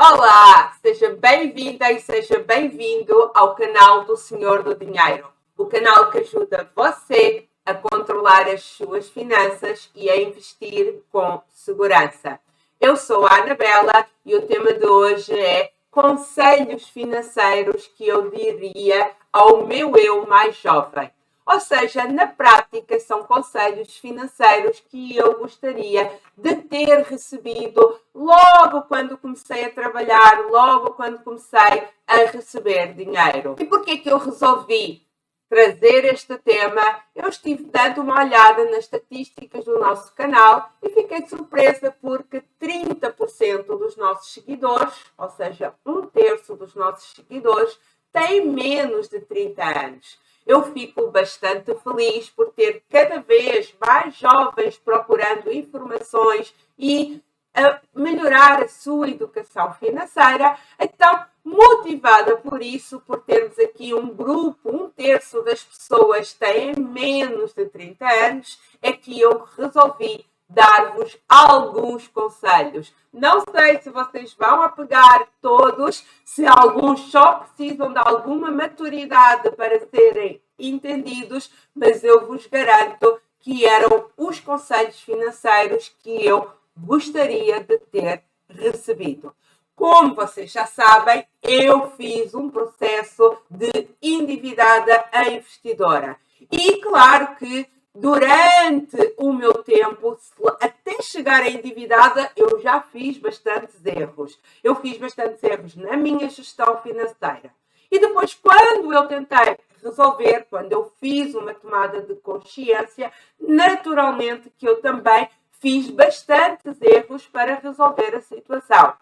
Olá, seja bem-vinda e seja bem-vindo ao canal do Senhor do Dinheiro, o canal que ajuda você a controlar as suas finanças e a investir com segurança. Eu sou a Anabela e o tema de hoje é conselhos financeiros que eu diria ao meu eu mais jovem. Ou seja, na prática, são conselhos financeiros que eu gostaria de ter recebido logo quando comecei a trabalhar, logo quando comecei a receber dinheiro. E por que eu resolvi trazer este tema? Eu estive dando uma olhada nas estatísticas do nosso canal e fiquei surpresa porque 30% dos nossos seguidores, ou seja, 1/3 dos nossos seguidores, têm menos de 30 anos. Eu fico bastante feliz por ter cada vez mais jovens procurando informações e melhorar a sua educação financeira. Então, motivada por isso, por termos aqui um grupo, 1/3 das pessoas têm menos de 30 anos, é que eu resolvi dar-vos alguns conselhos. Não sei se vocês vão apegar todos, se alguns só precisam de alguma maturidade para serem entendidos, mas eu vos garanto que eram os conselhos financeiros que eu gostaria de ter recebido. Como vocês já sabem, eu fiz um processo de endividada a investidora. E claro que durante o meu tempo, até chegar a endividada, eu já fiz bastantes erros. Eu fiz bastantes erros na minha gestão financeira. E depois, quando eu tentei resolver, quando eu fiz uma tomada de consciência, naturalmente que eu também fiz bastantes erros para resolver a situação.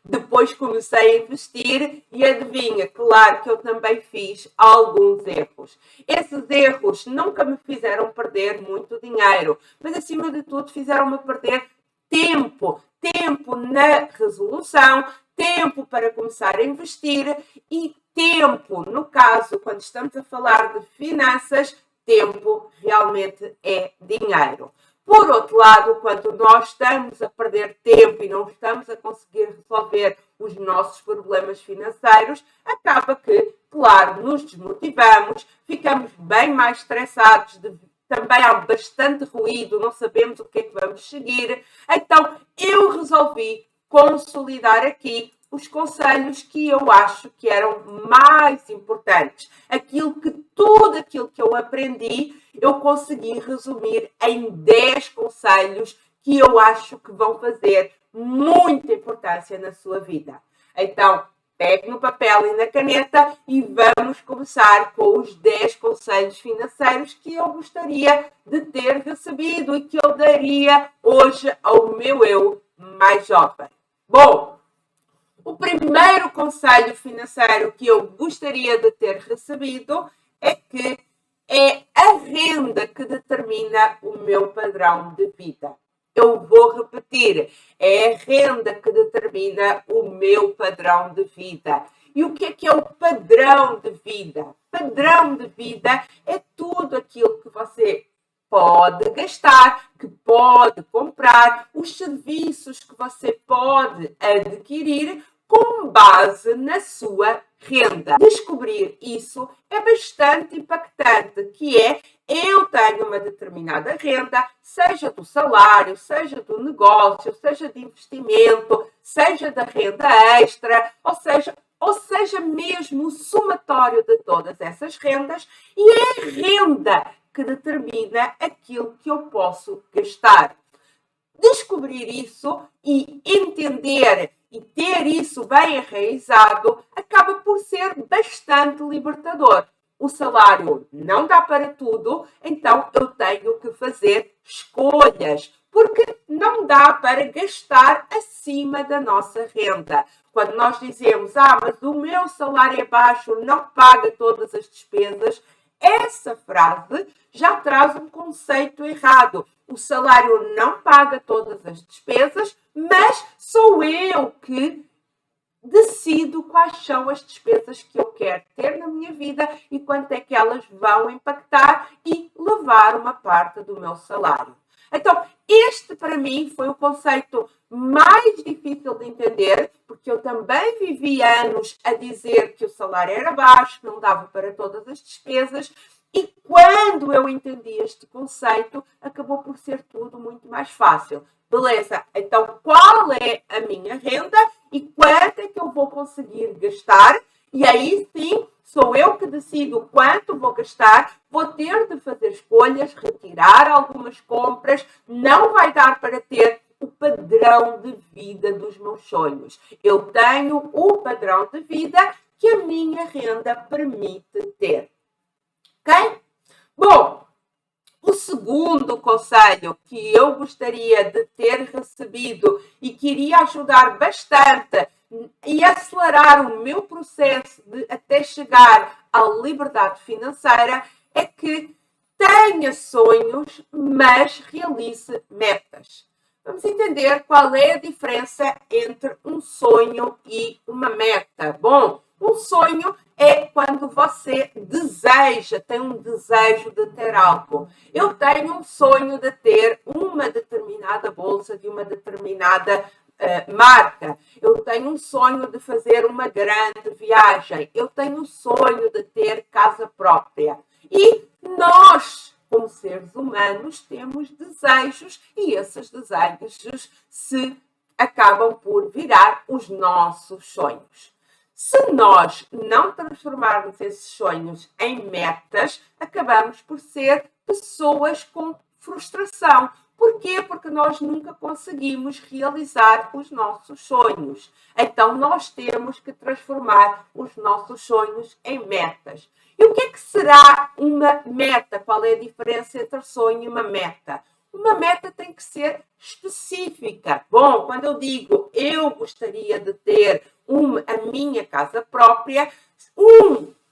Depois comecei a investir e adivinha, claro que eu também fiz alguns erros. Esses erros nunca me fizeram perder muito dinheiro, mas acima de tudo fizeram-me perder tempo. Tempo na resolução, tempo para começar a investir e tempo, no caso, quando estamos a falar de finanças, tempo realmente é dinheiro. Por outro lado, quando nós estamos a perder tempo e não estamos a conseguir resolver os nossos problemas financeiros, acaba que, claro, nos desmotivamos, ficamos bem mais estressados, também há bastante ruído, não sabemos o que é que vamos seguir. Então, eu resolvi consolidar aqui os conselhos que eu acho que eram mais importantes. Tudo aquilo que eu aprendi, eu consegui resumir em 10 conselhos que eu acho que vão fazer muita importância na sua vida. Então, pegue no papel e na caneta e vamos começar com os 10 conselhos financeiros que eu gostaria de ter recebido e que eu daria hoje ao meu eu mais jovem. Bom, o primeiro conselho financeiro que eu gostaria de ter recebido é que é a renda que determina o meu padrão de vida. Eu vou repetir, é a renda que determina o meu padrão de vida. E o que é o padrão de vida? Padrão de vida é tudo aquilo que você pode gastar, que pode comprar, os serviços que você pode adquirir com base na sua renda. Descobrir isso é bastante impactante, que é, eu tenho uma determinada renda, seja do salário, seja do negócio, seja de investimento, seja da renda extra, ou seja mesmo o somatório de todas essas rendas, e é a renda que determina aquilo que eu posso gastar. Descobrir isso e entender e ter isso bem enraizado acaba por ser bastante libertador. O salário não dá para tudo, então eu tenho que fazer escolhas, porque não dá para gastar acima da nossa renda. Quando nós dizemos, mas o meu salário é baixo, não paga todas as despesas, essa frase já traz um conceito errado. O salário não paga todas as despesas, mas sou eu que decido quais são as despesas que eu quero ter na minha vida e quanto é que elas vão impactar e levar uma parte do meu salário. Então, este para mim foi o conceito mais difícil de entender, porque eu também vivi anos a dizer que o salário era baixo, que não dava para todas as despesas, e quando eu entendi este conceito, acabou por ser tudo muito mais fácil. Beleza, então qual é a minha renda e quanto é que eu vou conseguir gastar? E aí sim, sou eu que decido quanto vou gastar, vou ter de fazer escolhas, retirar algumas compras, não vai dar para ter o padrão de vida dos meus sonhos. Eu tenho o padrão de vida que a minha renda permite ter. Ok? Bom, o segundo conselho que eu gostaria de ter recebido e que iria ajudar bastante e acelerar o meu processo de até chegar à liberdade financeira é que tenha sonhos, mas realize metas. Vamos entender qual é a diferença entre um sonho e uma meta. Bom, um sonho é quando você deseja, tem um desejo de ter algo. Eu tenho um sonho de ter uma determinada bolsa de uma determinada marca. Eu tenho um sonho de fazer uma grande viagem. Eu tenho um sonho de ter casa própria. E nós, como seres humanos, temos desejos e esses desejos se acabam por virar os nossos sonhos. Se nós não transformarmos esses sonhos em metas, acabamos por ser pessoas com frustração. Porquê? Porque nós nunca conseguimos realizar os nossos sonhos. Então, nós temos que transformar os nossos sonhos em metas. E o que é que será uma meta? Qual é a diferença entre sonho e uma meta? Uma meta tem que ser específica. Bom, quando eu digo eu gostaria de ter a minha casa própria,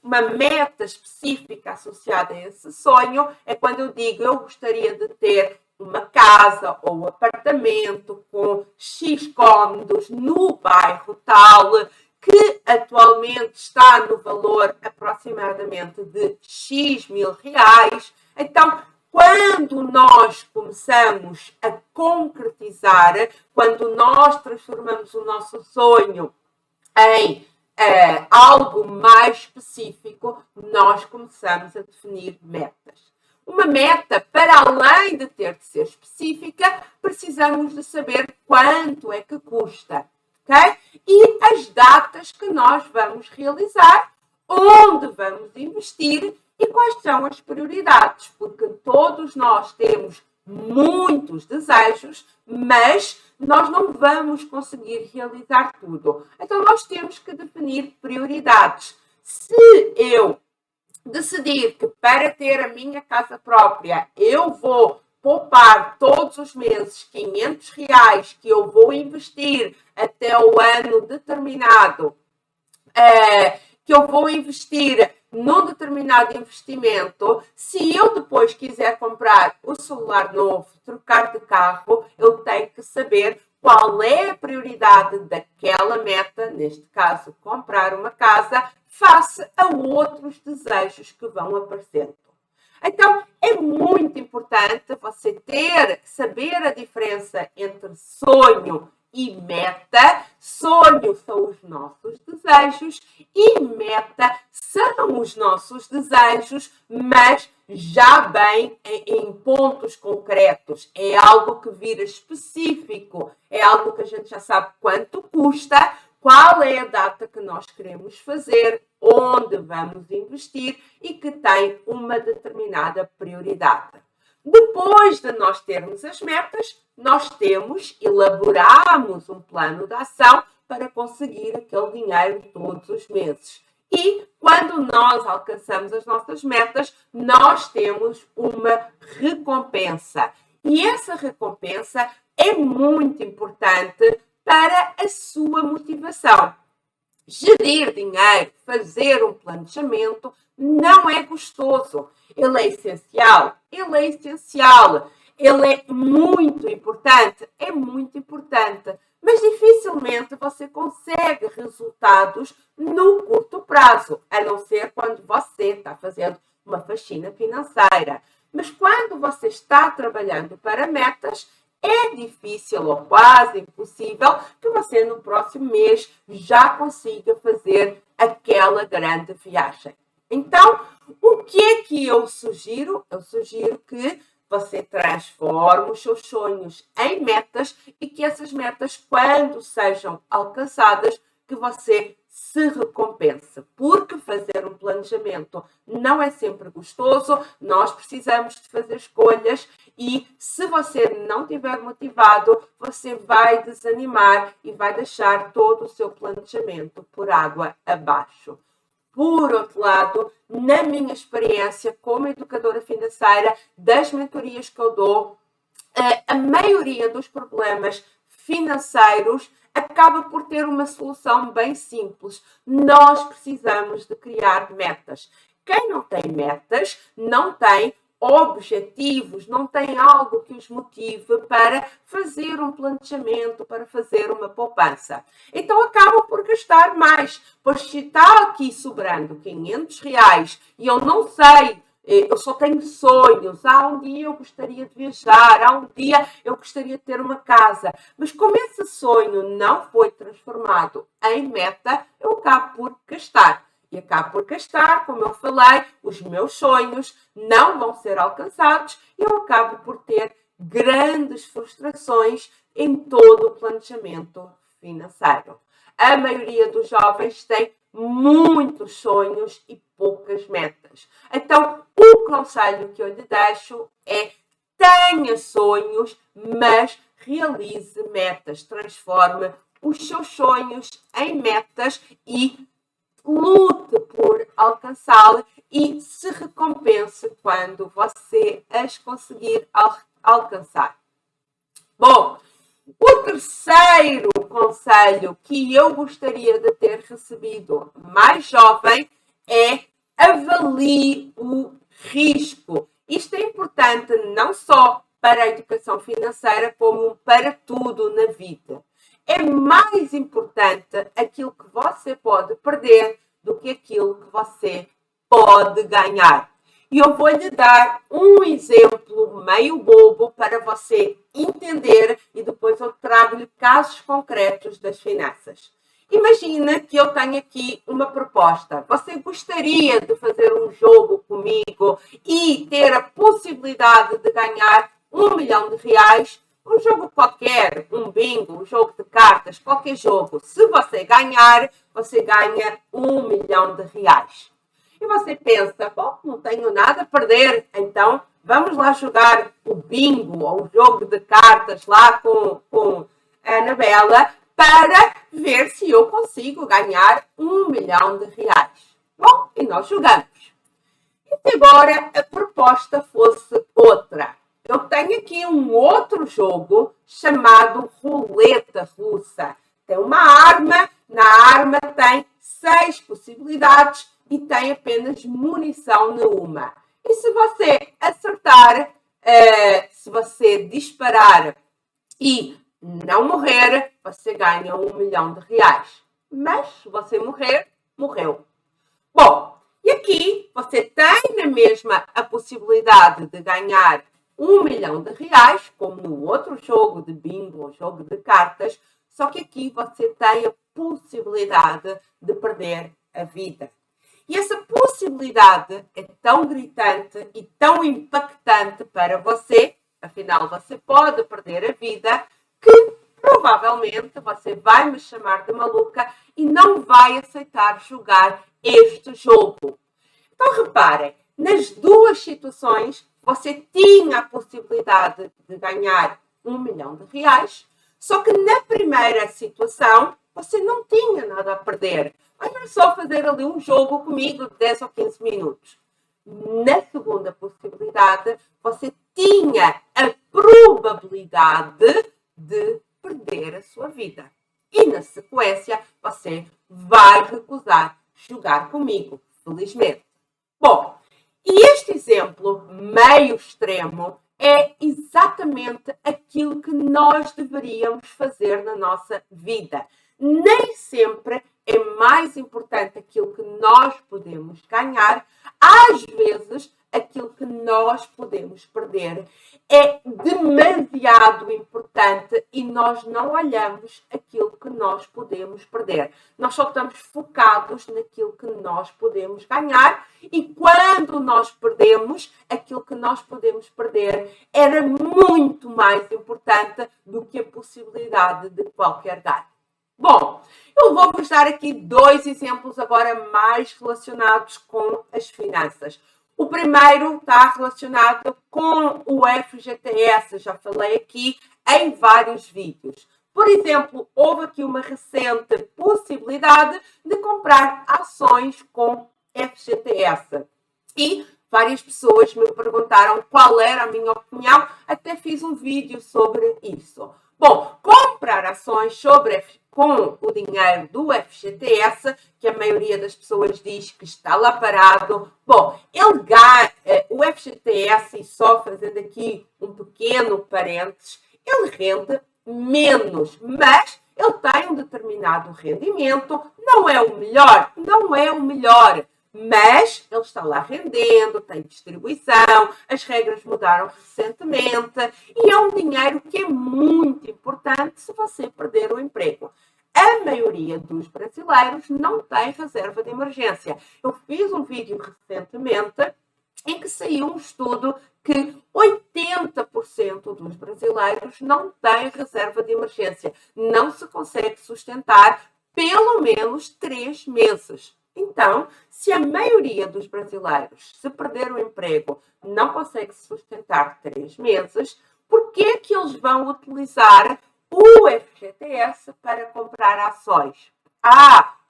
uma meta específica associada a esse sonho é quando eu digo eu gostaria de ter uma casa ou um apartamento com X cômodos no bairro tal, que atualmente está no valor aproximadamente de X mil reais. Então, quando nós começamos a concretizar, quando nós transformamos o nosso sonho em algo mais específico, nós começamos a definir metas. Uma meta, para além de ter de ser específica, precisamos de saber quanto é que custa, ok? E as datas que nós vamos realizar, onde vamos investir e quais são as prioridades, porque todos nós temos muitos desejos, mas nós não vamos conseguir realizar tudo. Então, nós temos que definir prioridades. Se eu decidir que para ter a minha casa própria eu vou poupar todos os meses 500 reais que eu vou investir até o ano determinado, que eu vou investir num determinado investimento, se eu depois quiser comprar o celular novo, trocar de carro, eu tenho que saber qual é a prioridade daquela meta, neste caso, comprar uma casa, face a outros desejos que vão aparecendo. Então, é muito importante você saber a diferença entre sonho e meta. Sonho são os nossos desejos e meta são os nossos desejos, mas já bem em pontos concretos. É algo que vira específico, é algo que a gente já sabe quanto custa, qual é a data que nós queremos fazer, onde vamos investir e que tem uma determinada prioridade. Depois de nós termos as metas, nós elaboramos um plano de ação para conseguir aquele dinheiro todos os meses. E quando nós alcançamos as nossas metas, nós temos uma recompensa. E essa recompensa é muito importante para a sua motivação. Gerir dinheiro, fazer um planejamento, não é gostoso. Ele é essencial? Ele é essencial. Ele é muito importante? É muito importante. Mas dificilmente você consegue resultados no curto prazo, a não ser quando você está fazendo uma faxina financeira. Mas quando você está trabalhando para metas, é difícil ou quase impossível que você no próximo mês já consiga fazer aquela grande viagem. Então, o que é que eu sugiro? Eu sugiro que você transforme os seus sonhos em metas e que essas metas, quando sejam alcançadas, que você se recompense. Porque fazer um planejamento não é sempre gostoso, nós precisamos de fazer escolhas e se você não estiver motivado, você vai desanimar e vai deixar todo o seu planejamento por água abaixo. Por outro lado, na minha experiência como educadora financeira, das mentorias que eu dou, a maioria dos problemas financeiros acaba por ter uma solução bem simples. Nós precisamos de criar metas. Quem não tem metas, não tem objetivos, não tem algo que os motive para fazer um planejamento, para fazer uma poupança. Então acabam por gastar mais, pois se está aqui sobrando R$ 500 e eu não sei, eu só tenho sonhos, um dia eu gostaria de viajar, um dia eu gostaria de ter uma casa, mas como esse sonho não foi transformado em meta, eu acabo por gastar. E acabo por gastar, como eu falei, os meus sonhos não vão ser alcançados e eu acabo por ter grandes frustrações em todo o planejamento financeiro. A maioria dos jovens tem muitos sonhos e poucas metas. Então, o conselho que eu lhe deixo é: tenha sonhos, mas realize metas. Transforme os seus sonhos em metas e lute por alcançá-las e se recompense quando você as conseguir alcançar. Bom, o terceiro conselho que eu gostaria de ter recebido mais jovem é: avalie o risco. Isto é importante não só para a educação financeira, como para tudo na vida. É mais importante aquilo que você pode perder do que aquilo que você pode ganhar. E eu vou lhe dar um exemplo meio bobo para você entender e depois eu trago-lhe casos concretos das finanças. Imagina que eu tenho aqui uma proposta. Você gostaria de fazer um jogo comigo e ter a possibilidade de ganhar R$ 1.000.000? Um jogo qualquer, um bingo, um jogo de cartas, qualquer jogo. Se você ganhar, você ganha R$ 1.000.000. E você pensa: bom, não tenho nada a perder, então vamos lá jogar o bingo ou o jogo de cartas lá com a Anabela para ver se eu consigo ganhar R$ 1.000.000. Bom, e nós jogamos. E se agora a proposta fosse outra? Eu tenho aqui um outro jogo chamado Roleta Russa. Tem uma arma, na arma tem 6 possibilidades e tem apenas munição numa. E se você acertar, se você disparar e não morrer, você ganha R$ 1.000.000. Mas se você morrer, morreu. Bom, e aqui você tem na mesma a possibilidade de ganhar R$ 1.000.000, como no outro jogo de bingo ou jogo de cartas, só que aqui você tem a possibilidade de perder a vida. E essa possibilidade é tão gritante e tão impactante para você, afinal você pode perder a vida, que provavelmente você vai me chamar de maluca e não vai aceitar jogar este jogo. Então reparem, nas duas situações você tinha a possibilidade de ganhar R$ 1.000.000, só que na primeira situação você não tinha nada a perder. Era só fazer ali um jogo comigo de 10 ou 15 minutos. Na segunda possibilidade, você tinha a probabilidade de perder a sua vida. E na sequência, você vai recusar jogar comigo, felizmente. Bom, e este exemplo meio extremo é exatamente aquilo que nós deveríamos fazer na nossa vida. Nem sempre é mais importante aquilo que nós podemos ganhar. Às vezes, aquilo que nós podemos perder é demasiado importante e nós não olhamos aquilo que nós podemos perder. Nós só estamos focados naquilo que nós podemos ganhar e quando nós perdemos, aquilo que nós podemos perder era muito mais importante do que a possibilidade de qualquer ganho. Bom, eu vou-vos dar aqui 2 exemplos agora mais relacionados com as finanças. O primeiro está relacionado com o FGTS, já falei aqui em vários vídeos. Por exemplo, houve aqui uma recente possibilidade de comprar ações com FGTS. E várias pessoas me perguntaram qual era a minha opinião, até fiz um vídeo sobre isso. Bom, comprar ações com o dinheiro do FGTS, que a maioria das pessoas diz que está lá parado. Bom, o FGTS, e só fazendo aqui um pequeno parênteses, ele rende menos, mas ele tem um determinado rendimento, não é o melhor, mas ele está lá rendendo, tem distribuição, as regras mudaram recentemente e é um dinheiro que é muito importante se você perder o emprego. A maioria dos brasileiros não tem reserva de emergência. Eu fiz um vídeo recentemente em que saiu um estudo que 80% dos brasileiros não têm reserva de emergência. Não se consegue sustentar pelo menos 3 meses. Então, se a maioria dos brasileiros, se perder o emprego, não consegue sustentar 3 meses, por que que eles vão utilizar o FGTS para comprar ações?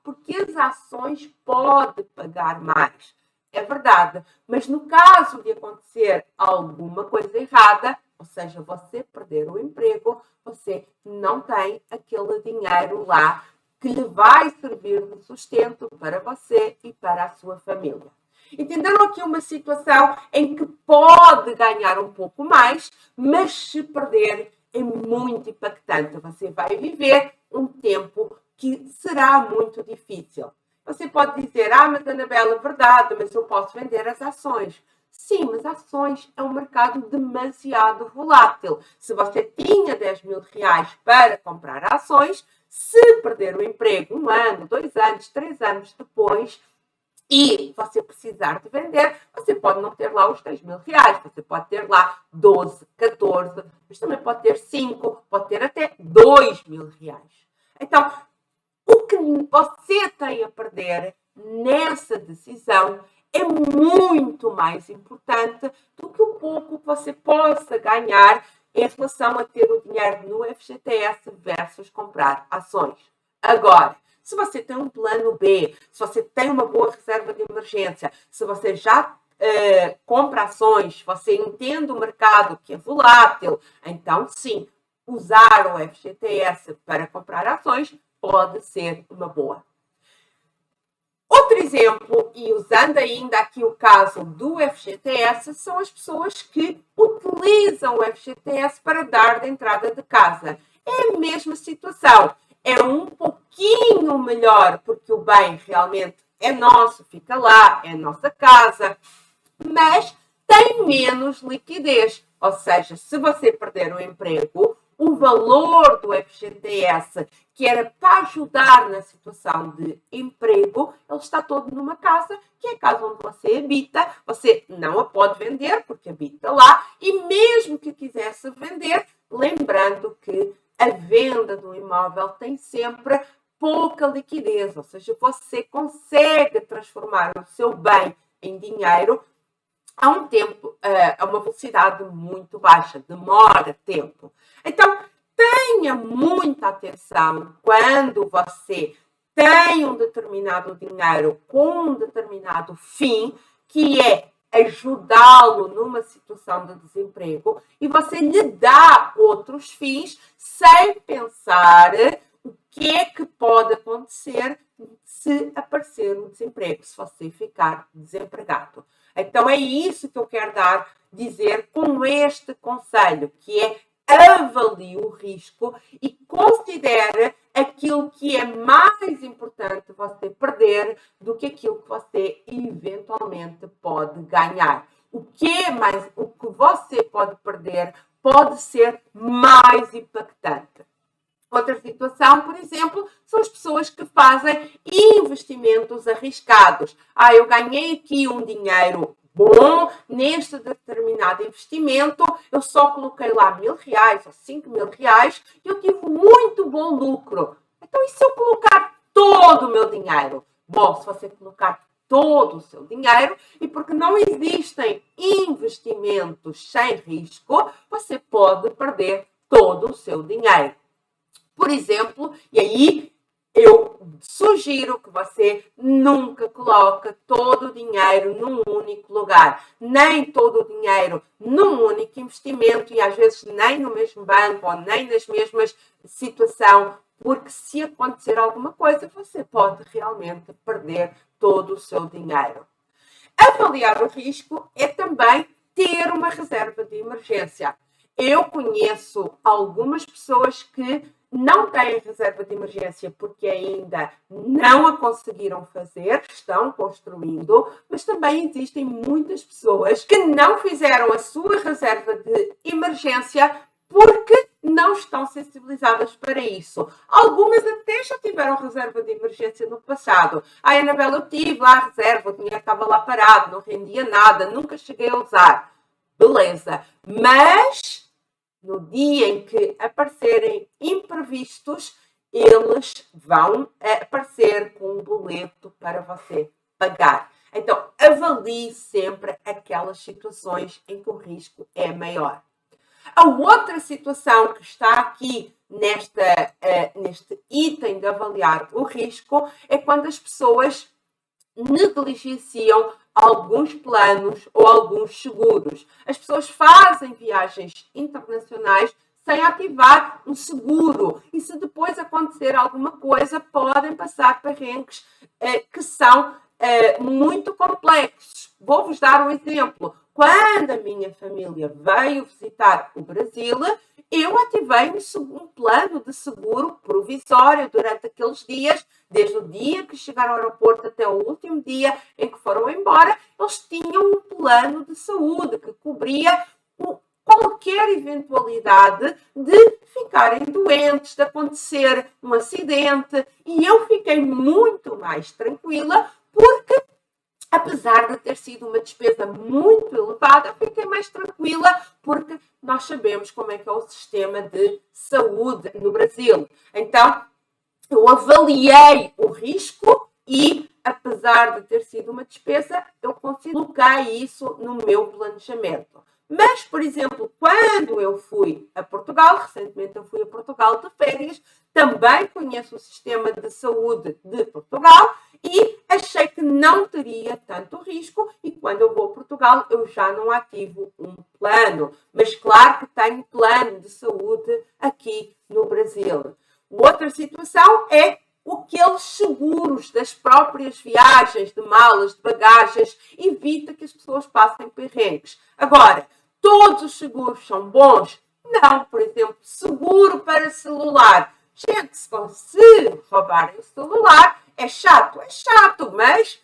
Porque as ações podem pagar mais. É verdade, mas no caso de acontecer alguma coisa errada, ou seja, você perder o emprego, você não tem aquele dinheiro lá que lhe vai servir de sustento para você e para a sua família. Entenderam aqui uma situação em que pode ganhar um pouco mais, mas se perder é muito impactante. Você vai viver um tempo que será muito difícil. Você pode dizer, mas Anabela, é verdade, mas eu posso vender as ações. Sim, mas ações é um mercado demasiado volátil. Se você tinha 10 mil reais para comprar ações, se perder o emprego 1 ano, 2 anos, 3 anos depois e você precisar de vender, você pode não ter lá os 10 mil reais, você pode ter lá 12, 14, mas também pode ter 5, pode ter até 2 mil reais. Então, o que você tem a perder nessa decisão é muito mais importante do que o pouco que você possa ganhar em relação a ter o dinheiro no FGTS versus comprar ações. Agora, se você tem um plano B, se você tem uma boa reserva de emergência, se você já compra ações, você entende o mercado que é volátil, então sim, usar o FGTS para comprar ações pode ser uma boa. Outro exemplo, e usando ainda aqui o caso do FGTS, são as pessoas que utilizam o FGTS para dar de entrada de casa. É a mesma situação. É um pouquinho melhor, porque o bem realmente é nosso, fica lá, é a nossa casa, mas tem menos liquidez. Ou seja, se você perder o emprego, o valor do FGTS, que era para ajudar na situação de emprego, ele está todo numa casa, que é a casa onde você habita. Você não a pode vender, porque habita lá, e mesmo que quisesse vender, lembrando que a venda do imóvel tem sempre pouca liquidez, ou seja, você consegue transformar o seu bem em dinheiro a um tempo, a uma velocidade muito baixa, demora tempo. Então, tenha muita atenção quando você tem um determinado dinheiro com um determinado fim, que é ajudá-lo numa situação de desemprego, e você lhe dá outros fins sem pensar o que é que pode acontecer se aparecer um desemprego, se você ficar desempregado. Então é isso que eu quero dizer com este conselho, que é avalie o risco e considere aquilo que é mais importante você perder do que aquilo que você eventualmente pode ganhar. o que você pode perder pode ser mais impactante. Outra situação, por exemplo, são as pessoas que fazem investimentos arriscados. Eu ganhei aqui um dinheiro bom neste determinado investimento, eu só coloquei lá R$1.000 ou R$5.000 e eu tive muito bom lucro. Então, e se eu colocar todo o meu dinheiro? Bom, se você colocar todo o seu dinheiro, e porque não existem investimentos sem risco, você pode perder todo o seu dinheiro. Por exemplo, e aí eu sugiro que você nunca coloque todo o dinheiro num único lugar, nem todo o dinheiro num único investimento e às vezes nem no mesmo banco ou nem nas mesmas situações, porque se acontecer alguma coisa, você pode realmente perder todo o seu dinheiro. Avaliar o risco é também ter uma reserva de emergência. Eu conheço algumas pessoas que não têm reserva de emergência porque ainda não a conseguiram fazer, estão construindo, mas também existem muitas pessoas que não fizeram a sua reserva de emergência porque não estão sensibilizadas para isso. Algumas até já tiveram reserva de emergência no passado. Anabela, eu tive lá a reserva, o dinheiro estava lá parado, não rendia nada, nunca cheguei a usar. Beleza, mas no dia em que aparecerem imprevistos, eles vão aparecer com um boleto para você pagar. Então, avalie sempre aquelas situações em que o risco é maior. A outra situação que está aqui neste item de avaliar o risco é quando as pessoas negligenciam alguns planos ou alguns seguros. As pessoas fazem viagens internacionais sem ativar um seguro e se depois acontecer alguma coisa podem passar perrengues que são muito complexos. Vou-vos dar um exemplo. Quando a minha família veio visitar o Brasil, eu ativei um plano de seguro provisório durante aqueles dias, desde o dia que chegaram ao aeroporto até o último dia em que foram embora, eles tinham um plano de saúde que cobria qualquer eventualidade de ficarem doentes, de acontecer um acidente, e eu fiquei muito mais tranquila porque, apesar de ter sido uma despesa muito elevada, eu fiquei mais tranquila porque nós sabemos como é que é o sistema de saúde no Brasil. Então, eu avaliei o risco e, apesar de ter sido uma despesa, eu coloquei isso no meu planejamento. Mas, por exemplo, quando eu fui a Portugal, recentemente eu fui a Portugal de férias, também conheço o sistema de saúde de Portugal e achei que não teria tanto risco e quando eu vou a Portugal eu já não ativo um plano. Mas claro que tenho plano de saúde aqui no Brasil. Outra situação é aqueles seguros das próprias viagens, de malas, de bagagens, evita que as pessoas passem perrengues. Agora, todos os seguros são bons? Não, por exemplo, seguro para celular. Gente, se roubarem o celular, é chato, mas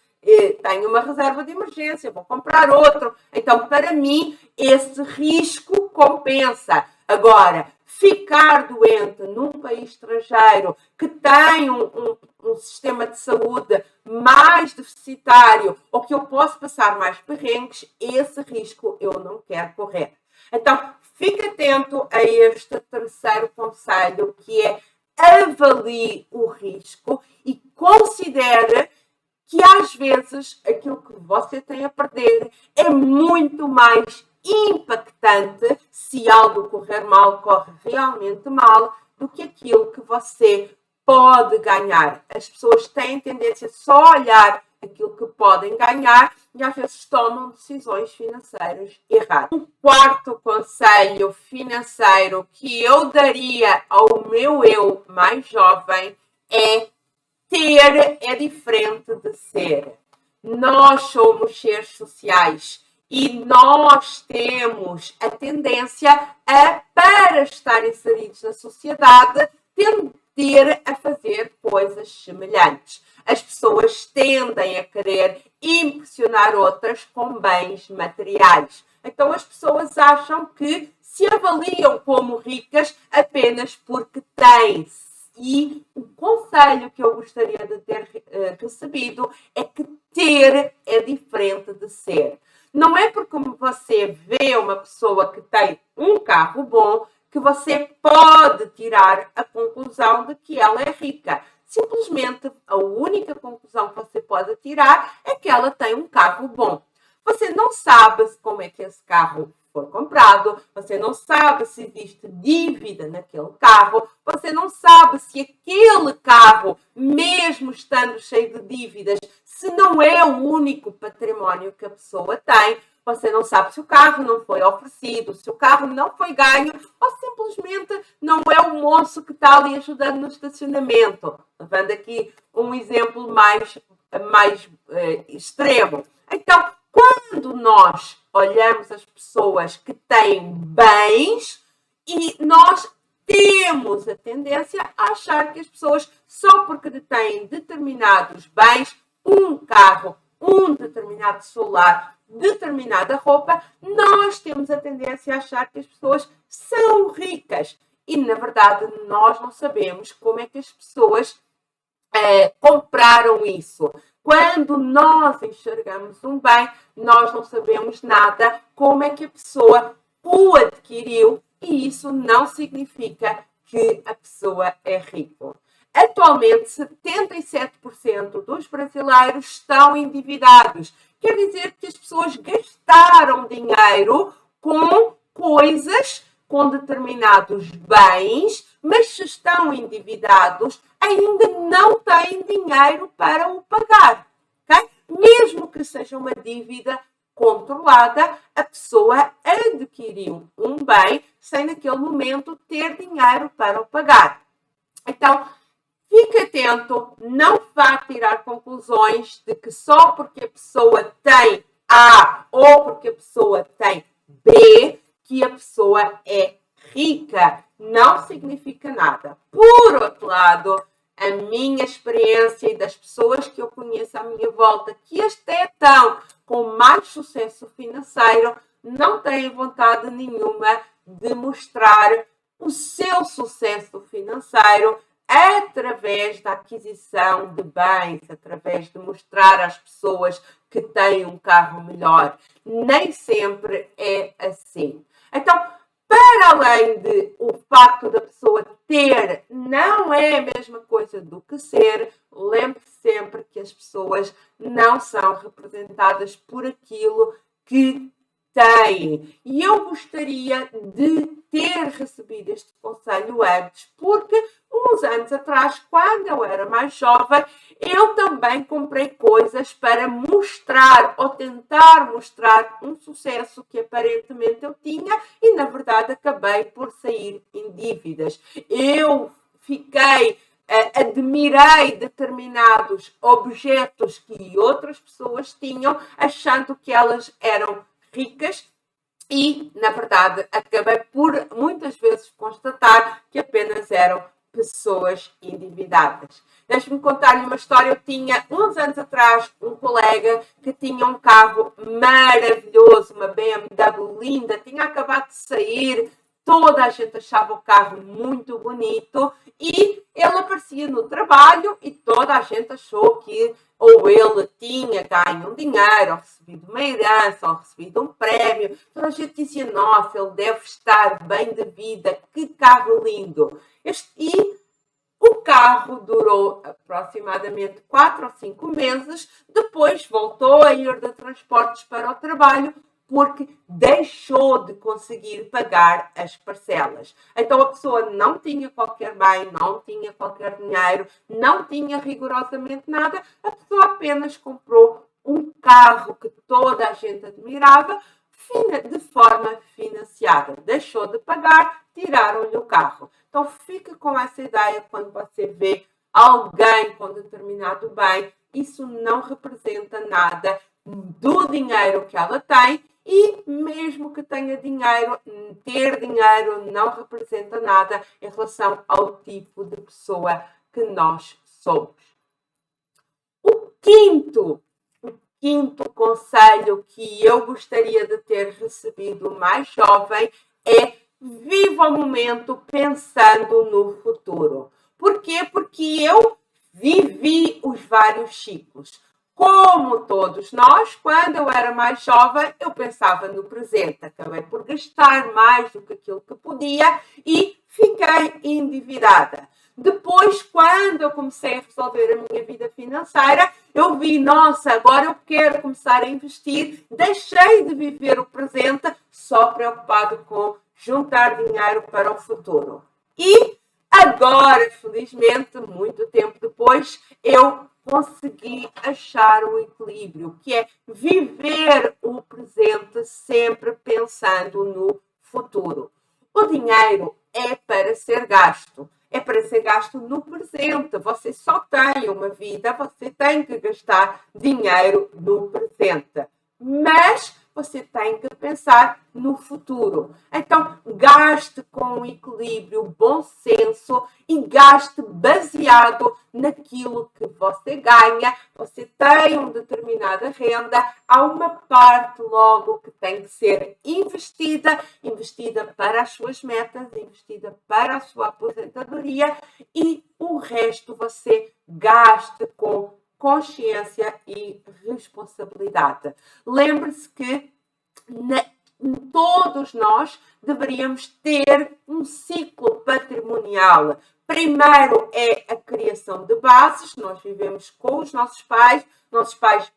tenho uma reserva de emergência, vou comprar outro. Então, para mim, esse risco compensa. Agora, ficar doente num país estrangeiro que tem um sistema de saúde mais deficitário ou que eu posso passar mais perrengues, esse risco eu não quero correr. Então, fique atento a este terceiro conselho, que é avalie o risco e considere que às vezes aquilo que você tem a perder é muito mais impactante se algo correr mal, corre realmente mal, do que aquilo que você pode ganhar. As pessoas têm tendência só a olhar aquilo que podem ganhar e às vezes tomam decisões financeiras erradas. O quarto conselho financeiro que eu daria ao meu eu mais jovem é: ter é diferente de ser. Nós somos seres sociais e nós temos a tendência a, para estar inseridos na sociedade, ter a fazer coisas semelhantes. As pessoas tendem a querer impressionar outras com bens materiais. Então as pessoas acham que se avaliam como ricas apenas porque têm. E o conselho que eu gostaria de ter recebido é que ter é diferente de ser. Não é porque você vê uma pessoa que tem um carro bom que você pode tirar a conclusão de que ela é rica. Simplesmente a única conclusão que você pode tirar é que ela tem um carro bom. Você não sabe como é que esse carro foi comprado, você não sabe se existe dívida naquele carro, você não sabe se aquele carro, mesmo estando cheio de dívidas, se não é o único património que a pessoa tem, você não sabe se o carro não foi oferecido, se o carro não foi ganho ou simplesmente não é o moço que está ali ajudando no estacionamento. Levando aqui um exemplo mais extremo. Então, quando nós olhamos as pessoas que têm bens e nós temos a tendência a achar que as pessoas, só porque têm determinados bens, um carro, um determinado celular, determinada roupa, nós temos a tendência a achar que as pessoas são ricas. E, na verdade, nós não sabemos como é que as pessoas compraram isso. Quando nós enxergamos um bem, nós não sabemos nada como é que a pessoa o adquiriu e isso não significa que a pessoa é rica. Atualmente, 77% dos brasileiros estão endividados. Quer dizer que as pessoas gastaram dinheiro com coisas, com determinados bens, mas se estão endividados, ainda não têm dinheiro para o pagar. Okay? Mesmo que seja uma dívida controlada, a pessoa adquiriu um bem sem naquele momento ter dinheiro para o pagar. Então, fique atento, não vá tirar conclusões de que só porque a pessoa tem A ou porque a pessoa tem B, que a pessoa é rica. Não significa nada. Por outro lado, a minha experiência e das pessoas que eu conheço à minha volta, que até estão com mais sucesso financeiro, não têm vontade nenhuma de mostrar o seu sucesso financeiro através da aquisição de bens, através de mostrar às pessoas que têm um carro melhor. Nem sempre é assim. Então, para além de o facto da pessoa ter, não é a mesma coisa do que ser, lembre-se sempre que as pessoas não são representadas por aquilo que têm. E eu gostaria de ter recebido este conselho antes, porque uns anos atrás, quando eu era mais jovem, eu também comprei coisas para mostrar ou tentar mostrar um sucesso que aparentemente eu tinha e, na verdade, acabei por sair em dívidas. Eu admirei determinados objetos que outras pessoas tinham, achando que elas eram ricas e, na verdade, acabei por muitas vezes constatar que apenas eram pessoas endividadas. Deixe-me contar-lhe uma história. Eu tinha, uns anos atrás, um colega que tinha um carro maravilhoso, uma BMW linda, tinha acabado de sair, toda a gente achava o carro muito bonito e ele aparecia no trabalho e toda a gente achou que ou ele tinha ganho um dinheiro, ou recebido uma herança, ou recebido um prémio. Toda a gente dizia, nossa, ele deve estar bem de vida, que carro lindo. E o carro durou aproximadamente 4 ou 5 meses, depois voltou a ir de transportes para o trabalho, porque deixou de conseguir pagar as parcelas. Então a pessoa não tinha qualquer bem, não tinha qualquer dinheiro, não tinha rigorosamente nada, a pessoa apenas comprou um carro que toda a gente admirava de forma financiada. Deixou de pagar, tiraram-lhe o carro. Então fique com essa ideia quando você vê alguém com determinado bem, isso não representa nada do dinheiro que ela tem E mesmo que tenha dinheiro, ter dinheiro não representa nada em relação ao tipo de pessoa que nós somos. O quinto conselho que eu gostaria de ter recebido mais jovem é: viva o momento pensando no futuro. Por quê? Porque eu vivi os vários ciclos. Como todos nós, quando eu era mais jovem, eu pensava no presente. Acabei por gastar mais do que aquilo que podia e fiquei endividada. Depois, quando eu comecei a resolver a minha vida financeira, eu vi, nossa, agora eu quero começar a investir. Deixei de viver o presente só preocupado com juntar dinheiro para o futuro. E agora, felizmente, muito tempo depois, eu consegui achar o equilíbrio, que é viver o presente sempre pensando no futuro. O dinheiro é para ser gasto. É para ser gasto no presente. Você só tem uma vida, você tem que gastar dinheiro no presente. Mas você tem que pensar no futuro. Então, gaste com equilíbrio, bom senso e gaste baseado naquilo que você ganha. Você tem uma determinada renda, há uma parte logo que tem que ser investida para as suas metas, investida para a sua aposentadoria e o resto você gaste com consciência e responsabilidade. Lembre-se que todos nós deveríamos ter um ciclo patrimonial. Primeiro é a criação de bases, nós vivemos com os nossos pais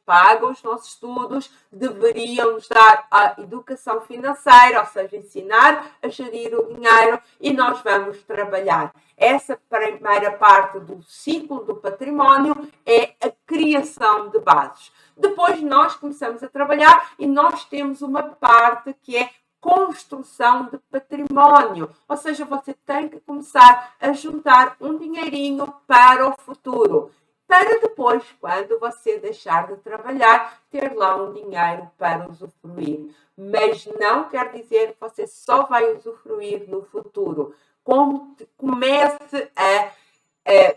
pagam os nossos estudos, deveriam nos dar a educação financeira, ou seja, ensinar a gerir o dinheiro e nós vamos trabalhar. Essa primeira parte do ciclo do património é a criação de bases. Depois nós começamos a trabalhar e nós temos uma parte que é construção de património, ou seja, você tem que começar a juntar um dinheirinho para o futuro, para depois, quando você deixar de trabalhar, ter lá um dinheiro para usufruir. Mas não quer dizer que você só vai usufruir no futuro. Comece a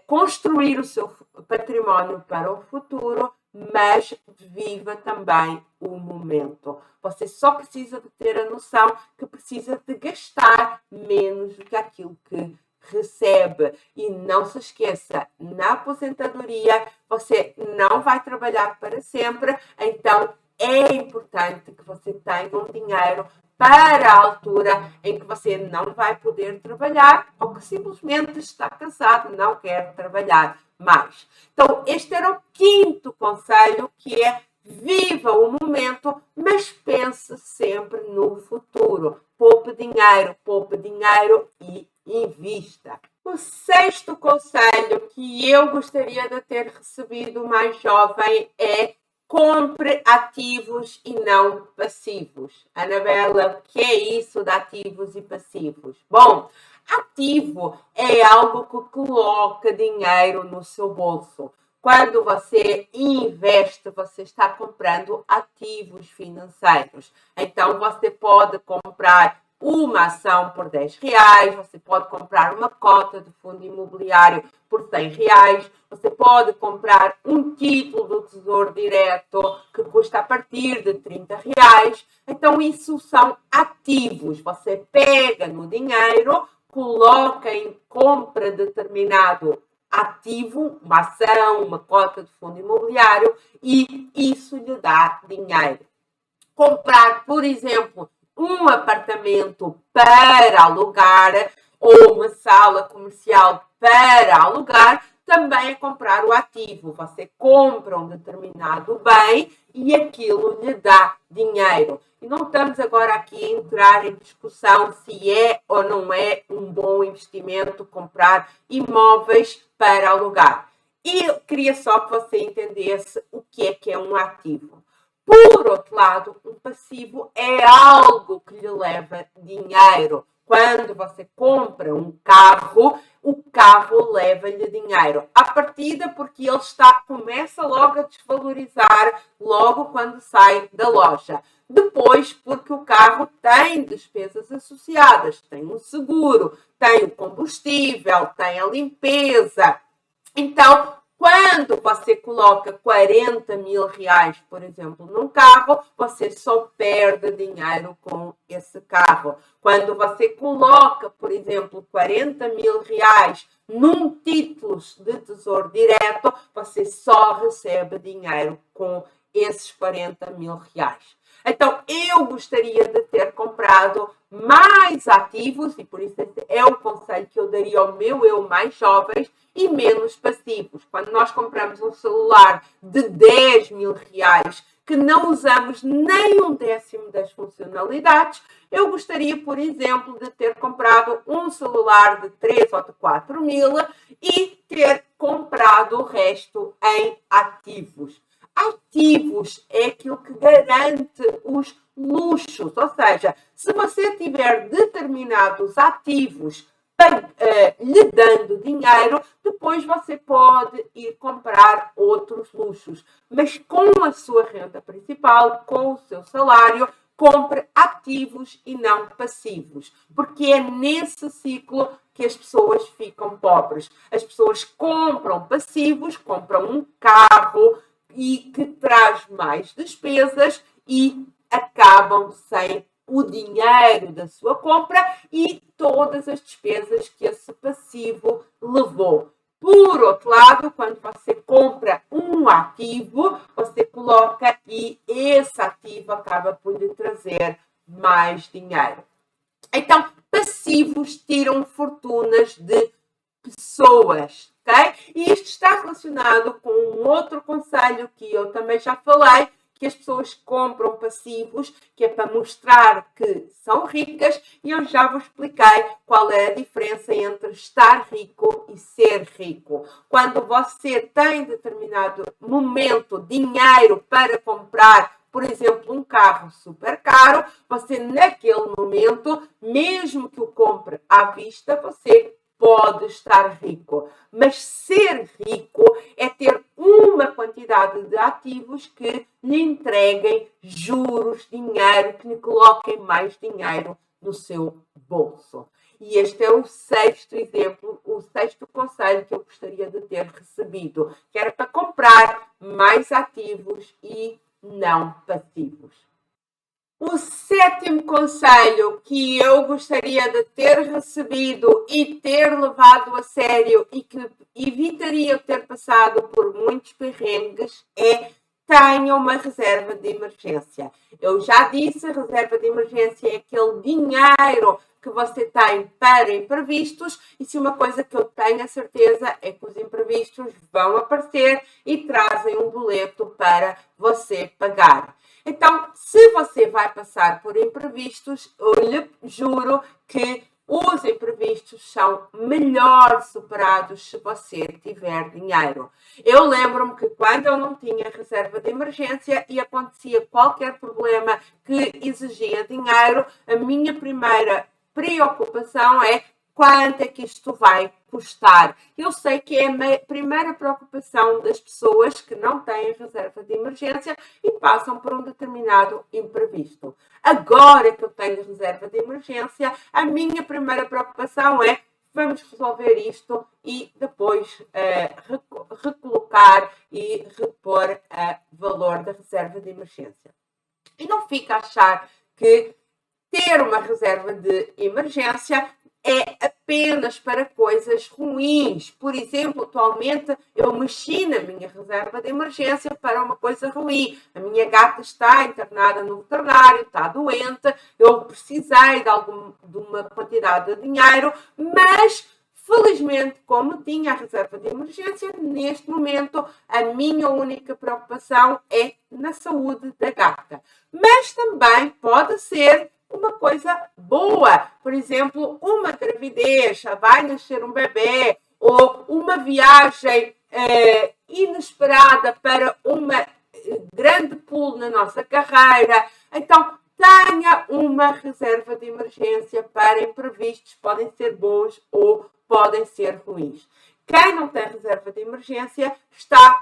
construir o seu património para o futuro, mas viva também o momento. Você só precisa de ter a noção que precisa de gastar menos do que aquilo que recebe. E não se esqueça, na aposentadoria você não vai trabalhar para sempre, então é importante que você tenha um dinheiro para a altura em que você não vai poder trabalhar ou que simplesmente está cansado, não quer trabalhar mais. Então, este era o quinto conselho, que é: viva o momento, mas pense sempre no futuro. Poupe dinheiro e invista. O sexto conselho que eu gostaria de ter recebido mais jovem é: compre ativos e não passivos. Anabela, o que é isso de ativos e passivos? Bom, ativo é algo que coloca dinheiro no seu bolso. Quando você investe, você está comprando ativos financeiros. Então, você pode comprar uma ação por R$10, você pode comprar uma cota de fundo imobiliário por R$100, você pode comprar um título do Tesouro Direto que custa a partir de R$30. Então, isso são ativos. Você pega no dinheiro, coloca em compra determinado ativo, uma ação, uma cota de fundo imobiliário, e isso lhe dá dinheiro. Comprar, por exemplo, um apartamento para alugar ou uma sala comercial para alugar, também é comprar o ativo. Você compra um determinado bem e aquilo lhe dá dinheiro. E não estamos agora aqui a entrar em discussão se é ou não é um bom investimento comprar imóveis para alugar. E eu queria só que você entendesse o que é um ativo. Por outro lado, um passivo é algo que lhe leva dinheiro. Quando você compra um carro, o carro leva-lhe dinheiro. À partida, porque ele começa logo a desvalorizar logo quando sai da loja. Depois, porque o carro tem despesas associadas, tem um seguro, tem o combustível, tem a limpeza. Então, quando você coloca 40 mil reais, por exemplo, num carro, você só perde dinheiro com esse carro. Quando você coloca, por exemplo, 40 mil reais num título de tesouro direto, você só recebe dinheiro com esses 40 mil reais. Então, eu gostaria de ter comprado mais ativos, e por isso é o conselho que eu daria ao meu eu mais jovem, e menos passivos. Quando nós compramos um celular de 10 mil reais, que não usamos nem um décimo das funcionalidades, eu gostaria, por exemplo, de ter comprado um celular de 3 ou de 4 mil e ter comprado o resto em ativos. Ativos é aquilo que garante os luxos, ou seja, se você tiver determinados ativos lhe dando dinheiro, depois você pode ir comprar outros luxos. Mas com a sua renda principal, com o seu salário, compre ativos e não passivos. Porque é nesse ciclo que as pessoas ficam pobres. As pessoas compram passivos, compram um carro e que traz mais despesas e acabam sem o dinheiro da sua compra e todas as despesas que esse passivo levou. Por outro lado, quando você compra um ativo, você coloca e esse ativo acaba por lhe trazer mais dinheiro. Então, passivos tiram fortunas de pessoas, ok? E isto está relacionado com um outro conselho que eu também já falei, que as pessoas compram passivos, que é para mostrar que são ricas, e eu já vos expliquei qual é a diferença entre estar rico e ser rico. Quando você tem em determinado momento dinheiro para comprar, por exemplo, um carro super caro, você naquele momento, mesmo que o compre à vista, você pode estar rico. Mas ser rico é ter uma quantidade de ativos que lhe entreguem juros, dinheiro, que lhe coloquem mais dinheiro no seu bolso. E este é o sexto exemplo, o sexto conselho que eu gostaria de ter recebido, que era para comprar mais ativos e não passivos. O sétimo conselho que eu gostaria de ter recebido e ter levado a sério e que evitaria ter passado por muitos perrengues é: tenha uma reserva de emergência. Eu já disse, a reserva de emergência é aquele dinheiro que você tem para imprevistos, e se uma coisa que eu tenho a certeza é que os imprevistos vão aparecer e trazem um boleto para você pagar. Então, se você vai passar por imprevistos, eu lhe juro que os imprevistos são melhor superados se você tiver dinheiro. Eu lembro-me que quando eu não tinha reserva de emergência e acontecia qualquer problema que exigia dinheiro, a minha primeira preocupação é: quanto é que isto vai custar? Eu sei que é a primeira preocupação das pessoas que não têm reserva de emergência e passam por um determinado imprevisto. Agora que eu tenho reserva de emergência, a minha primeira preocupação é: vamos resolver isto e depois recolocar e repor o valor da reserva de emergência. E não fica a achar que ter uma reserva de emergência é apenas para coisas ruins. Por exemplo, atualmente eu mexi na minha reserva de emergência para uma coisa ruim. A minha gata está internada no veterinário, está doente, eu precisei de uma quantidade de dinheiro, mas felizmente, como tinha a reserva de emergência, neste momento a minha única preocupação é na saúde da gata. Mas também pode ser uma coisa boa, por exemplo, uma gravidez, vai nascer um bebê, ou uma viagem inesperada para uma grande pulo na nossa carreira. Então, tenha uma reserva de emergência para imprevistos, podem ser bons ou podem ser ruins. Quem não tem reserva de emergência está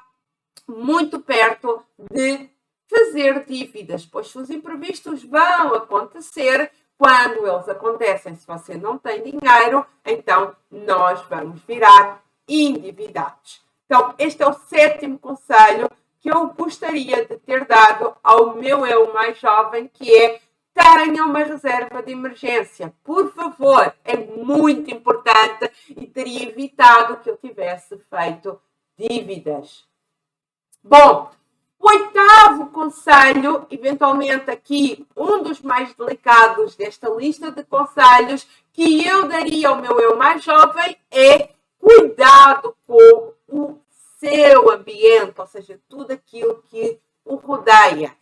muito perto de fazer dívidas, pois os imprevistos vão acontecer. Quando eles acontecem, se você não tem dinheiro, então nós vamos virar endividados. Então, este é o 7º conselho que eu gostaria de ter dado ao meu eu mais jovem, que é: tenha uma reserva de emergência. Por favor, é muito importante e teria evitado que eu tivesse feito dívidas. Bom, o 8º conselho, eventualmente aqui um dos mais delicados desta lista de conselhos que eu daria ao meu eu mais jovem, é cuidado com o seu ambiente, ou seja, tudo aquilo que o rodeia.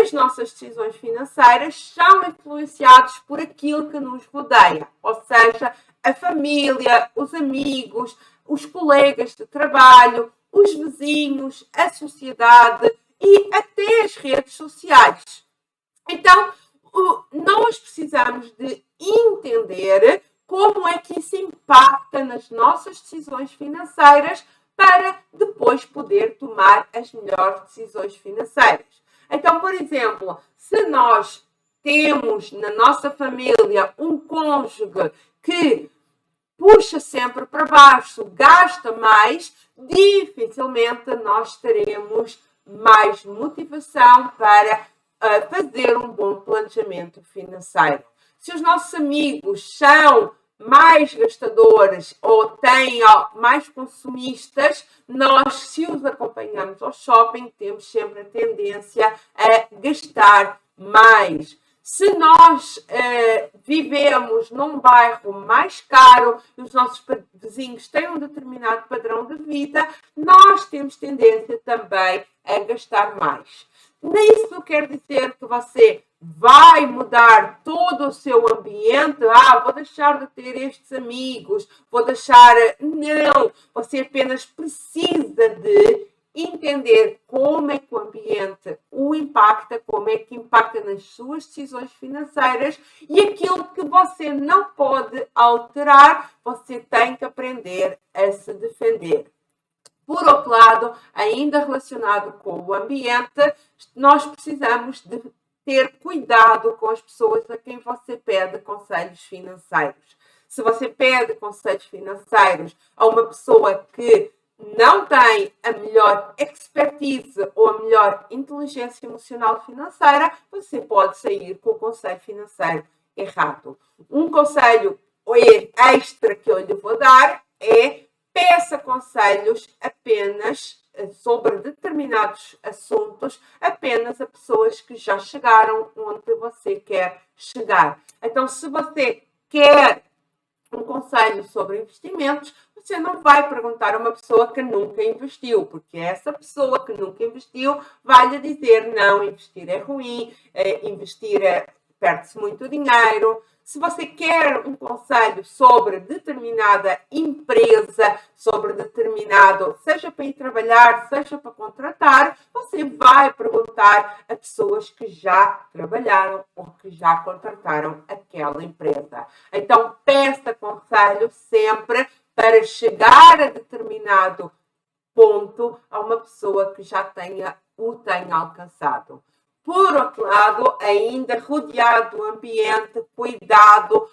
As nossas decisões financeiras são influenciadas por aquilo que nos rodeia, ou seja, a família, os amigos, os colegas de trabalho, os vizinhos, a sociedade e até as redes sociais. Então, nós precisamos de entender como é que isso impacta nas nossas decisões financeiras para depois poder tomar as melhores decisões financeiras. Então, por exemplo, se nós temos na nossa família um cônjuge que puxa sempre para baixo, gasta mais, dificilmente nós teremos mais motivação para fazer um bom planejamento financeiro. Se os nossos amigos são mais gastadores ou têm mais consumistas, nós, se os acompanhamos ao shopping, temos sempre a tendência a gastar mais. Se nós vivemos num bairro mais caro e os nossos vizinhos têm um determinado padrão de vida, nós temos tendência também a gastar mais. Isso não quer dizer que você vai mudar todo o seu ambiente. Vou deixar de ter estes amigos, vou deixar... Não, você apenas precisa de entender como é que o ambiente o impacta, como é que impacta nas suas decisões financeiras e aquilo que você não pode alterar, você tem que aprender a se defender. Por outro lado, ainda relacionado com o ambiente, nós precisamos de ter cuidado com as pessoas a quem você pede conselhos financeiros. Se você pede conselhos financeiros a uma pessoa que não tem a melhor expertise ou a melhor inteligência emocional financeira, você pode sair com o conselho financeiro errado. Um conselho extra que eu lhe vou dar é: peça conselhos apenas sobre determinados assuntos, apenas a pessoas que já chegaram onde você quer chegar. Então, se você quer um conselho sobre investimentos, você não vai perguntar a uma pessoa que nunca investiu, porque essa pessoa que nunca investiu vai lhe dizer: não, investir é ruim, investir perde-se muito dinheiro. Se você quer um conselho sobre determinada empresa, sobre determinado, seja para ir trabalhar, seja para contratar, você vai perguntar a pessoas que já trabalharam ou que já contrataram aquela empresa. Então, peça conselho sempre para chegar a determinado ponto a uma pessoa que já o tenha alcançado. Por outro lado, ainda rodeado do ambiente, cuidado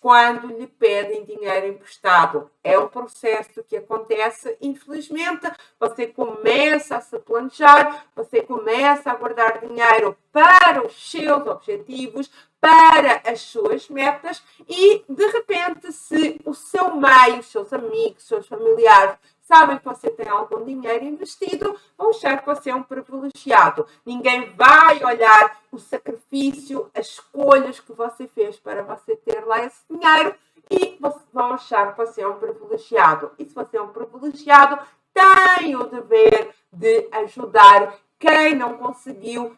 quando lhe pedem dinheiro emprestado. É um processo que acontece, infelizmente. Você começa a se planejar, você começa a guardar dinheiro para os seus objetivos, para as suas metas e, de repente, se o seu meio, os seus amigos, os seus familiares sabem que você tem algum dinheiro investido, vão achar que você é um privilegiado. Ninguém vai olhar o sacrifício, as escolhas que você fez para você ter lá esse dinheiro e vão achar que você é um privilegiado. E se você é um privilegiado, tem o dever de ajudar quem não conseguiu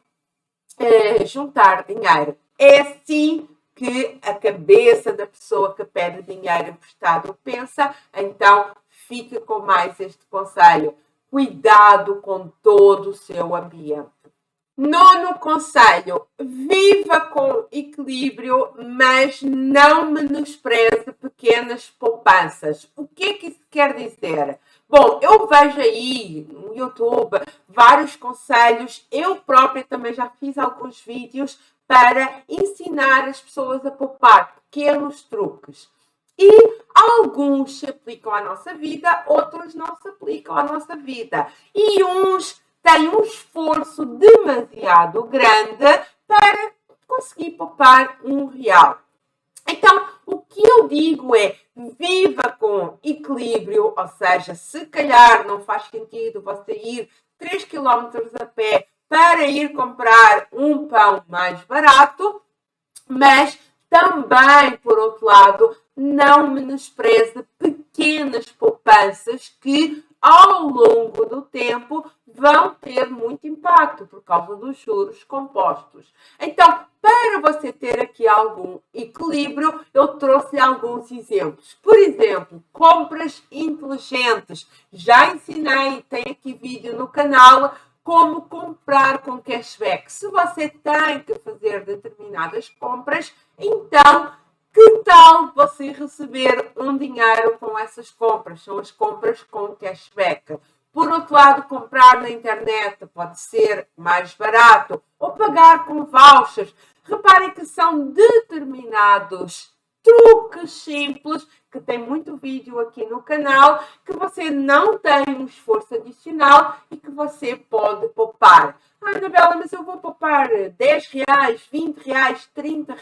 juntar dinheiro. É assim que a cabeça da pessoa que pede dinheiro emprestado pensa. Então, fique com mais este conselho. Cuidado com todo o seu ambiente. Nono conselho: viva com equilíbrio, mas não menospreze pequenas poupanças. O que é que isso quer dizer? Bom, eu vejo aí no YouTube vários conselhos. Eu própria também já fiz alguns vídeos para ensinar as pessoas a poupar, pequenos truques. E alguns se aplicam à nossa vida, outros não se aplicam à nossa vida. E uns têm um esforço demasiado grande para conseguir poupar R$ 1. Então, o que eu digo é, viva com equilíbrio, ou seja, se calhar não faz sentido você ir 3 km a pé para ir comprar um pão mais barato, mas também, por outro lado, não menospreze pequenas poupanças que, ao longo do tempo, vão ter muito impacto por causa dos juros compostos. Então, para você ter aqui algum equilíbrio, eu trouxe alguns exemplos. Por exemplo, compras inteligentes. Já ensinei, tem aqui vídeo no canal, como comprar com cashback. Se você tem que fazer determinadas compras, então, que tal você receber um dinheiro com essas compras? São as compras com cashback. Por outro lado, comprar na internet pode ser mais barato ou pagar com vouchers. Reparem que são determinados truques simples, que tem muito vídeo aqui no canal, que você não tem um esforço adicional e que você pode poupar. Ah, Anabela, mas eu vou poupar R$ 10, R$ 20, R$ 30.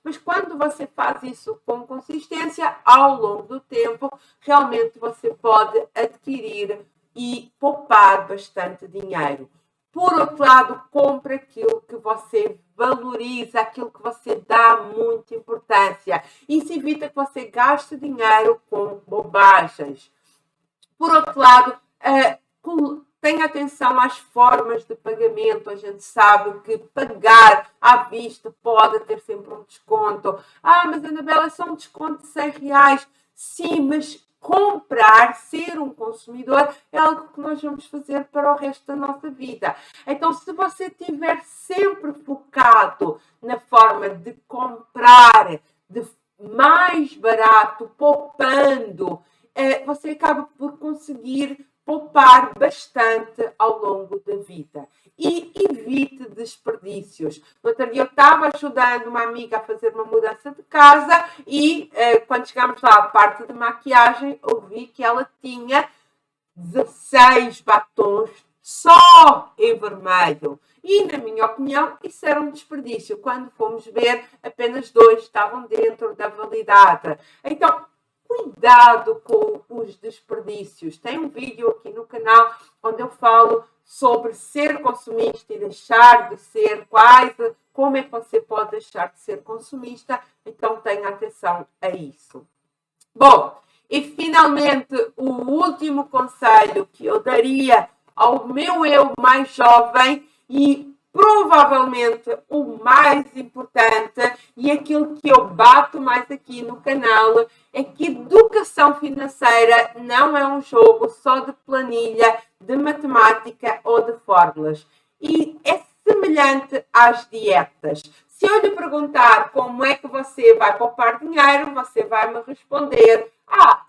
Mas quando você faz isso com consistência, ao longo do tempo, realmente você pode adquirir e poupar bastante dinheiro. Por outro lado, compre aquilo que você valoriza, aquilo que você dá muita importância. Isso evita que você gaste dinheiro com bobagens. Por outro lado, tenha atenção às formas de pagamento. A gente sabe que pagar à vista pode ter sempre um desconto. Ah, mas Anabela, é só um desconto de R$ 100. Sim, mas comprar, ser um consumidor, é algo que nós vamos fazer para o resto da nossa vida. Então, se você estiver sempre focado na forma de comprar, de mais barato, poupando, você acaba por conseguir poupar bastante ao longo da vida. E evite desperdícios. No outro dia eu estava ajudando uma amiga a fazer uma mudança de casa e quando chegámos lá à parte de maquiagem, eu vi que ela tinha 16 batons só em vermelho. E, na minha opinião, isso era um desperdício. Quando fomos ver, apenas 2 estavam dentro da validade. Então, cuidado com os desperdícios. Tem um vídeo aqui no canal onde eu falo sobre ser consumista e deixar de ser, como é que você pode deixar de ser consumista. Então, tenha atenção a isso. Bom, e finalmente o último conselho que eu daria ao meu eu mais jovem e provavelmente o mais importante e aquilo que eu bato mais aqui no canal é que educação financeira não é um jogo só de planilha, de matemática ou de fórmulas. E é semelhante às dietas. Se eu lhe perguntar como é que você vai poupar dinheiro, você vai me responder: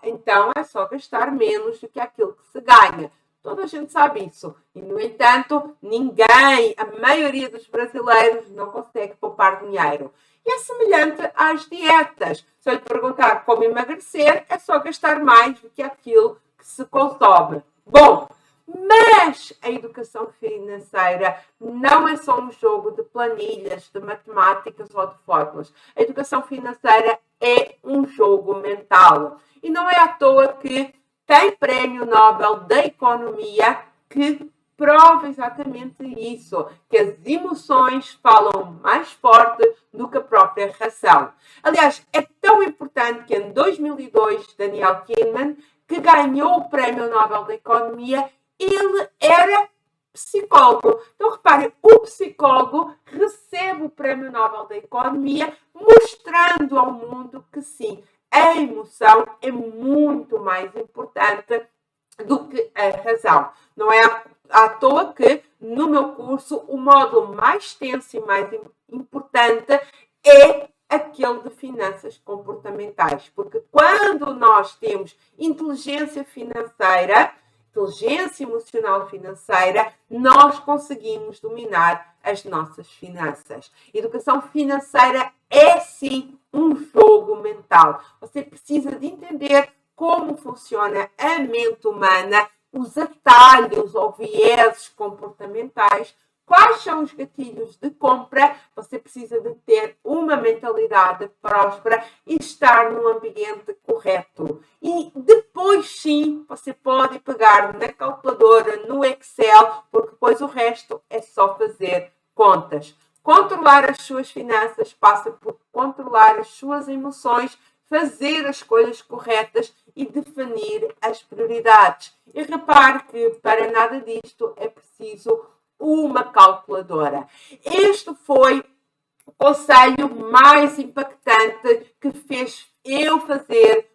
então é só gastar menos do que aquilo que se ganha. Toda a gente sabe isso. E, no entanto, a maioria dos brasileiros não consegue poupar dinheiro. E é semelhante às dietas. Se eu lhe perguntar como emagrecer, é só gastar mais do que aquilo que se consome. Bom, mas a educação financeira não é só um jogo de planilhas, de matemáticas ou de fórmulas. A educação financeira é um jogo mental. E não é à toa que tem Prémio Nobel da Economia que prova exatamente isso, que as emoções falam mais forte do que a própria razão. Aliás, é tão importante que em 2002, Daniel Kahneman, que ganhou o Prémio Nobel da Economia, ele era psicólogo. Então, reparem, o psicólogo recebe o Prémio Nobel da Economia, mostrando ao mundo que sim, a emoção é muito mais importante do que a razão. Não é à toa que no no meu curso, o módulo mais extenso e mais importante é aquele de finanças comportamentais. Porque quando nós temos inteligência financeira, inteligência emocional financeira, nós conseguimos dominar as nossas finanças. Educação financeira é sim um jogo mental. Você precisa de entender como funciona a mente humana, os atalhos ou vieses comportamentais, quais são os gatilhos de compra. Você precisa de ter uma mentalidade próspera e estar no ambiente correto. E depois sim, você pode pegar na calculadora, no Excel, porque depois o resto é só fazer contas. Controlar as suas finanças passa por controlar as suas emoções, fazer as coisas corretas e definir as prioridades. E repare que para nada disto é preciso uma calculadora. Este foi o conselho mais impactante que fez eu fazer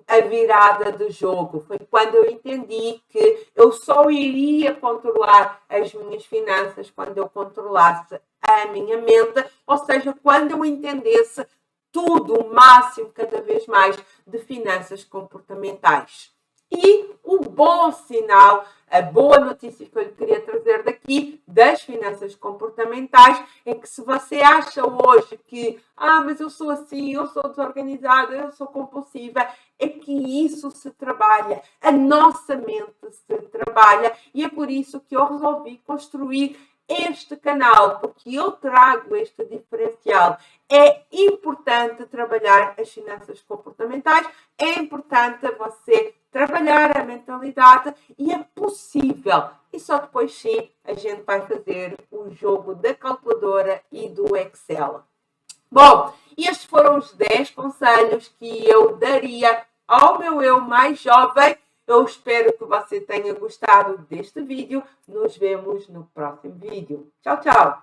a virada do jogo. Foi quando eu entendi que eu só iria controlar as minhas finanças quando eu controlasse a minha mente, ou seja, quando eu entendesse tudo, o máximo, cada vez mais, de finanças comportamentais. E o bom sinal, a boa notícia que eu lhe queria trazer daqui, das finanças comportamentais, é que se você acha hoje que, mas eu sou assim, eu sou desorganizada, eu sou compulsiva, é que isso se trabalha, a nossa mente se trabalha, e é por isso que eu resolvi construir este canal, porque eu trago este diferencial. É importante trabalhar as finanças comportamentais, é importante você trabalhar a mentalidade e é possível. E só depois sim a gente vai fazer o jogo da calculadora e do Excel. Bom, estes foram os 10 conselhos que eu daria ao meu eu mais jovem. Eu espero que você tenha gostado deste vídeo. Nos vemos no próximo vídeo. Tchau, tchau!